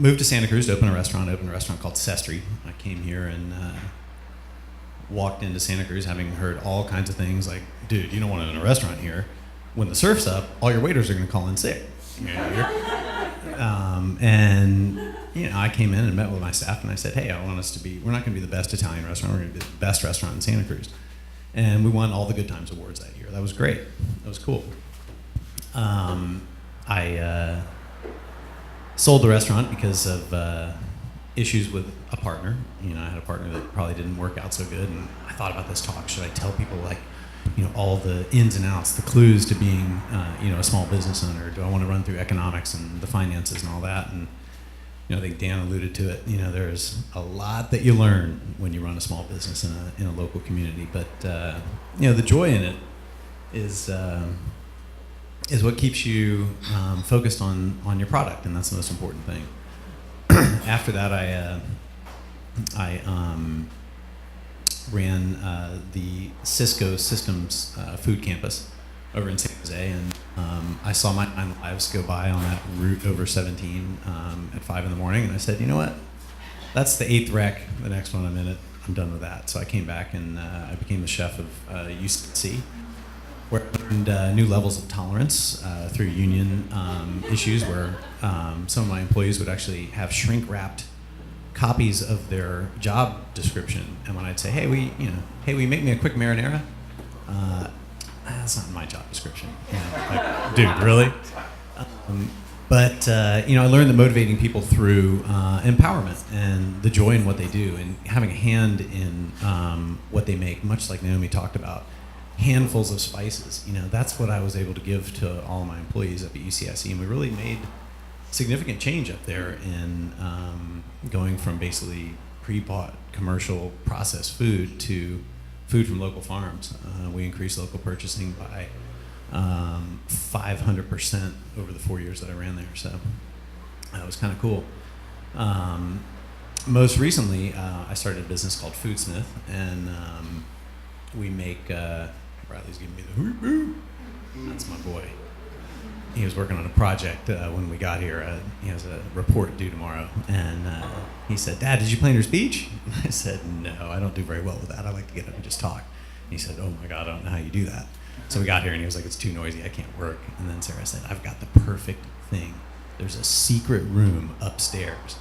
moved to Santa Cruz to opened a restaurant called Sestri. I came here and walked into Santa Cruz having heard all kinds of things like, dude, you don't want to own a restaurant here. When the surf's up, all your waiters are going to call in sick. You know, and you know, I came in and met with my staff and I said, hey, I want us to be, we're not going to be the best Italian restaurant, we're going to be the best restaurant in Santa Cruz. And we won all the Good Times Awards that year. That was great. That was cool. I sold the restaurant because of issues with a partner. You know, I had a partner that probably didn't work out so good, and I thought about this talk. Should I tell people, like, you know, all the ins and outs, the clues to being, you know, a small business owner? Do I want to run through economics and the finances and all that? And, you know, I think Dan alluded to it. You know, there's a lot that you learn when you run a small business in a local community. But, you know, the joy in it is what keeps you focused on your product, and that's the most important thing. After that, I ran the Cisco Systems food campus over in San Jose, and I saw my 9 lives go by on that route over 17 at 5 in the morning, and I said, you know what? That's the 8th rec. The next one I'm in it, I'm done with that. So I came back and I became the chef of UC, where I learned new levels of tolerance through union issues, where some of my employees would actually have shrink-wrapped copies of their job description, and when I'd say, "Hey, will you make me a quick marinara?" That's not in my job description. You know, like, dude, really? But you know, I learned that motivating people through empowerment and the joy in what they do, and having a hand in what they make, much like Naomi talked about. Handfuls of spices, you know, that's what I was able to give to all of my employees up at UCSC, and we really made significant change up there in going from basically pre-bought commercial processed food to food from local farms. We increased local purchasing by 500% over the 4 years that I ran there, so that was kind of cool. Most recently, I started a business called FoodSmith, and we make, Bradley's giving me the hoop. That's my boy. He was working on a project when we got here. He has a report due tomorrow, and he said, "Dad, did you plan your speech?" I said, "No, I don't do very well with that. I like to get up and just talk." And he said, "Oh my God, I don't know how you do that." So we got here, and he was like, "It's too noisy. I can't work." And then Sarah said, "I've got the perfect thing. There's a secret room upstairs."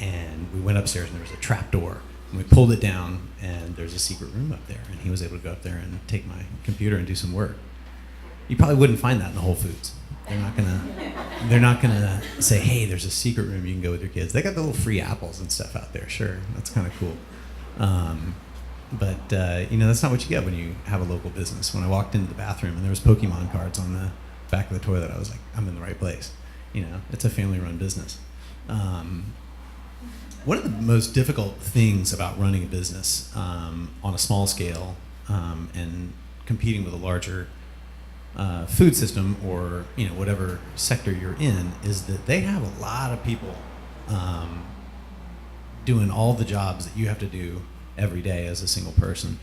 And we went upstairs, and there was a trap door. And we pulled it down, and there's a secret room up there. And he was able to go up there and take my computer and do some work. You probably wouldn't find that in the Whole Foods. They're not gonna say, "Hey, there's a secret room you can go with your kids." They got the little free apples and stuff out there. Sure, that's kind of cool. But you know, that's not what you get when you have a local business. When I walked into the bathroom and there was Pokemon cards on the back of the toilet, I was like, I'm in the right place. You know, it's a family-run business. One of the most difficult things about running a business on a small scale and competing with a larger food system, or you know, whatever sector you're in, is that they have a lot of people doing all the jobs that you have to do every day as a single person.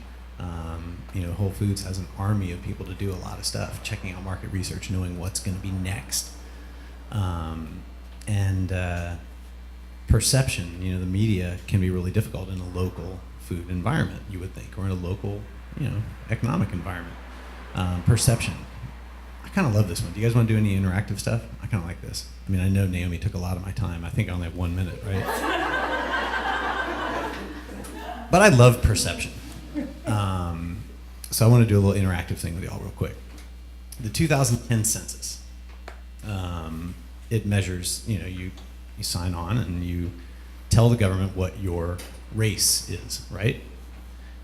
You know, Whole Foods has an army of people to do a lot of stuff, checking out market research, knowing what's going to be next, and perception. You know, the media can be really difficult in a local food environment, you would think, or in a local, you know, economic environment. Perception. I kind of love this one. Do you guys want to do any interactive stuff? I kind of like this. I mean, I know Naomi took a lot of my time. I think I only have 1 minute, right? But I love perception. So I want to do a little interactive thing with y'all real quick. The 2010 census, it measures, you know, you sign on and you tell the government what your race is, right?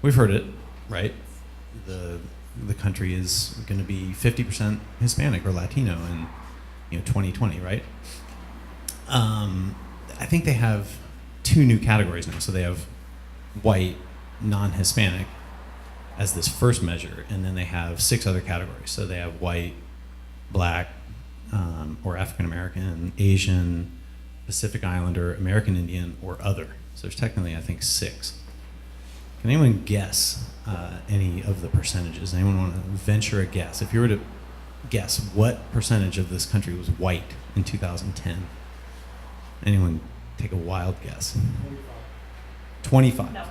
We've heard it, right? The country is going to be 50% Hispanic or Latino in, you know, 2020, right? I think they have 2 new categories now. So they have white, non-Hispanic as this first measure, and then they have 6 other categories. So they have white, black, or African American, Asian, Pacific Islander, American Indian, or other. So there's technically, I think, 6. Can anyone guess any of the percentages? Anyone want to venture a guess? If you were to guess what percentage of this country was white in 2010? Anyone Take a wild guess. 25. No.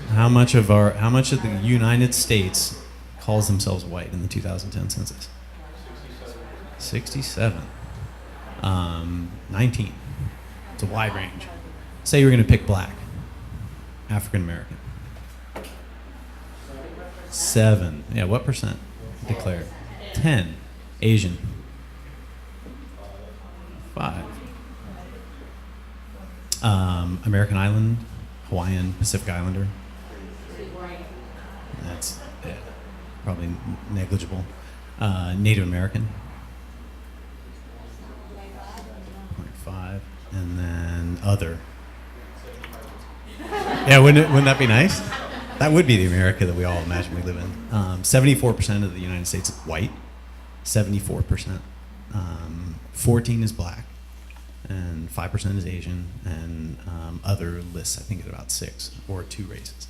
How much of the United States calls themselves white in the 2010 census? 67. 19. It's a wide range. Say you're going to pick black. African American. 7. Yeah, what percent declared? 10. Asian. 5. American Island, Hawaiian, Pacific Islander. That's probably negligible. Native American. 0.5. And then other. Yeah, wouldn't that be nice? That would be the America that we all imagine we live in. 74% of the United States is white. 74%. 14 is black. And 5% is Asian. And other lists, I think, at about 6 or 2 races.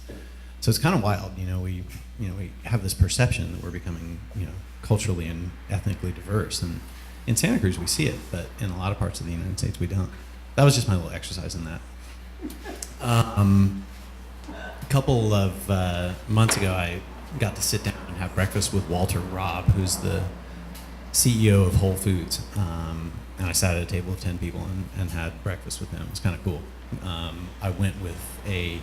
So it's kind of wild. We have this perception that we're becoming, culturally and ethnically diverse. And in Santa Cruz, we see it, but in a lot of parts of the United States, we don't. That was just my little exercise in that. A couple of months ago, I got to sit down and have breakfast with Walter Robb, who's the CEO of Whole Foods. And I sat at a table of 10 people and had breakfast with him. It was kind of cool. I went with a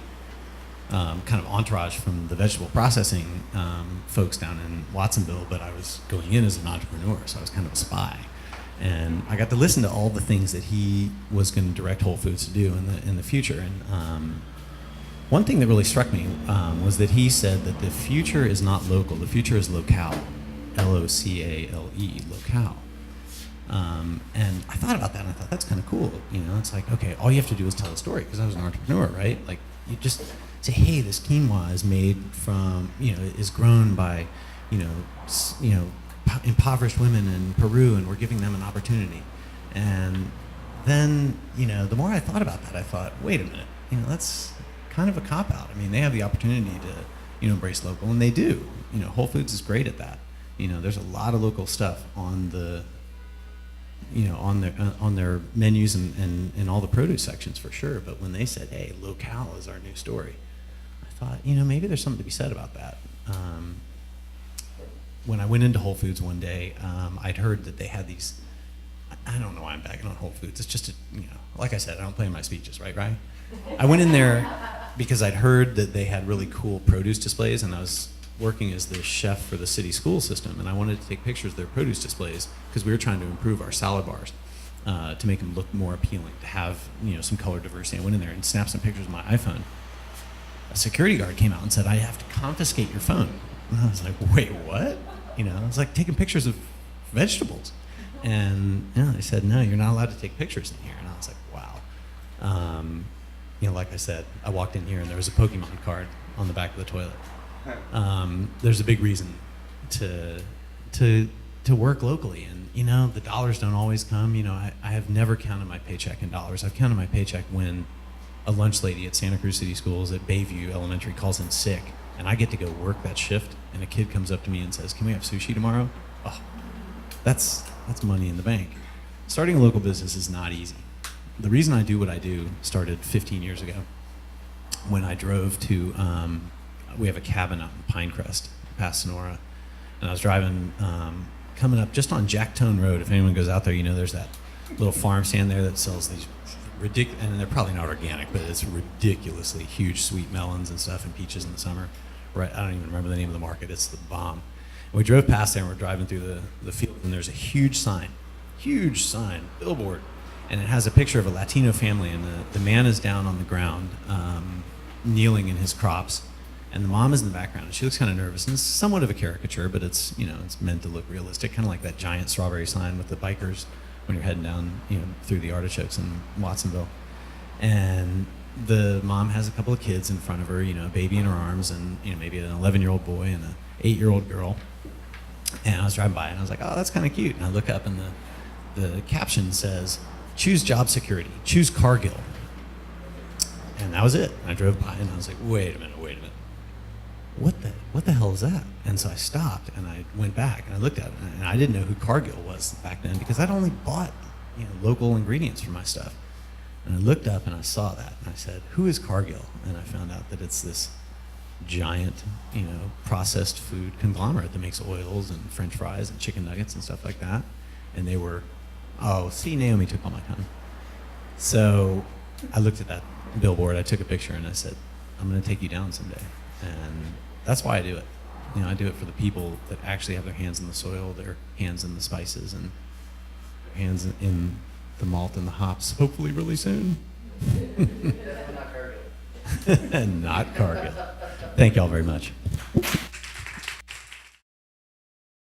kind of entourage from the vegetable processing folks down in Watsonville, but I was going in as an entrepreneur, so I was kind of a spy. And I got to listen to all the things that he was going to direct Whole Foods to do in the future. And one thing that really struck me was that he said that the future is not local, the future is locale, Locale, locale. And I thought about that, and I thought, that's kind of cool. It's like, okay, all you have to do is tell a story, because I was an entrepreneur, right? Like, you just say, hey, this quinoa is made from, is grown by, impoverished women in Peru, and we're giving them an opportunity. And then, the more I thought about that, I thought, wait a minute, that's kind of a cop-out. I mean, they have the opportunity to, embrace local, and they do. Whole Foods is great at that. There's a lot of local stuff on the, on their menus and in all the produce sections for sure. But when they said, hey, locale is our new story, I thought, maybe there's something to be said about that. When I went into Whole Foods one day, I'd heard that they had these, I don't know why I'm bagging on Whole Foods. It's just, like I said, I don't play in my speeches, right? I went in there because I'd heard that they had really cool produce displays, and I was working as the chef for the city school system, and I wanted to take pictures of their produce displays because we were trying to improve our salad bars to make them look more appealing, to have some color diversity. I went in there and snapped some pictures with my iPhone. A security guard came out and said, I have to confiscate your phone. And I was like, wait, what? It's like taking pictures of vegetables. And they said, no, you're not allowed to take pictures in here. And I was like, wow. Like I said, I walked in here and there was a Pokemon card on the back of the toilet. There's a big reason to work locally, and the dollars don't always come. I have never counted my paycheck in dollars. I've counted my paycheck when a lunch lady at Santa Cruz City Schools at Bayview Elementary calls in sick, and I get to go work that shift, and a kid comes up to me and says, can we have sushi tomorrow? Oh, that's money in the bank. Starting a local business is not easy. The reason I do what I do started 15 years ago when I drove to, we have a cabin out in Pinecrest, past Sonora, and I was driving, coming up just on Jacktone Road. If anyone goes out there, there's that little farm stand there that sells these ridiculous, and they're probably not organic, but it's ridiculously huge sweet melons and stuff and peaches in the summer. Right, I don't even remember the name of the market. It's the bomb. And we drove past there and we're driving through the field, and there's a huge sign, billboard, and it has a picture of a Latino family, and the man is down on the ground, kneeling in his crops, and the mom is in the background, and she looks kind of nervous, and it's somewhat of a caricature, but it's it's meant to look realistic, kind of like that giant strawberry sign with the bikers when you're heading down through the artichokes in Watsonville. And the mom has a couple of kids in front of her, a baby in her arms, and maybe an 11-year-old boy and an 8-year-old girl. And I was driving by and I was like, oh, that's kind of cute. And I look up and the caption says, choose job security, choose Cargill. And that was it. And I drove by and I was like, wait a minute. What the hell is that? And so I stopped and I went back and I looked at it, and I didn't know who Cargill was back then because I'd only bought local ingredients for my stuff. And I looked up and I saw that, and I said, who is Cargill? And I found out that it's this giant, processed food conglomerate that makes oils and French fries and chicken nuggets and stuff like that. And they were, Naomi took all my time. So I looked at that billboard, I took a picture, and I said, I'm going to take you down someday. And that's why I do it. I do it for the people that actually have their hands in the soil, their hands in the spices, and their hands in the malt and the hops, hopefully really soon. Not Cargill. Not Cargill. Thank y'all very much.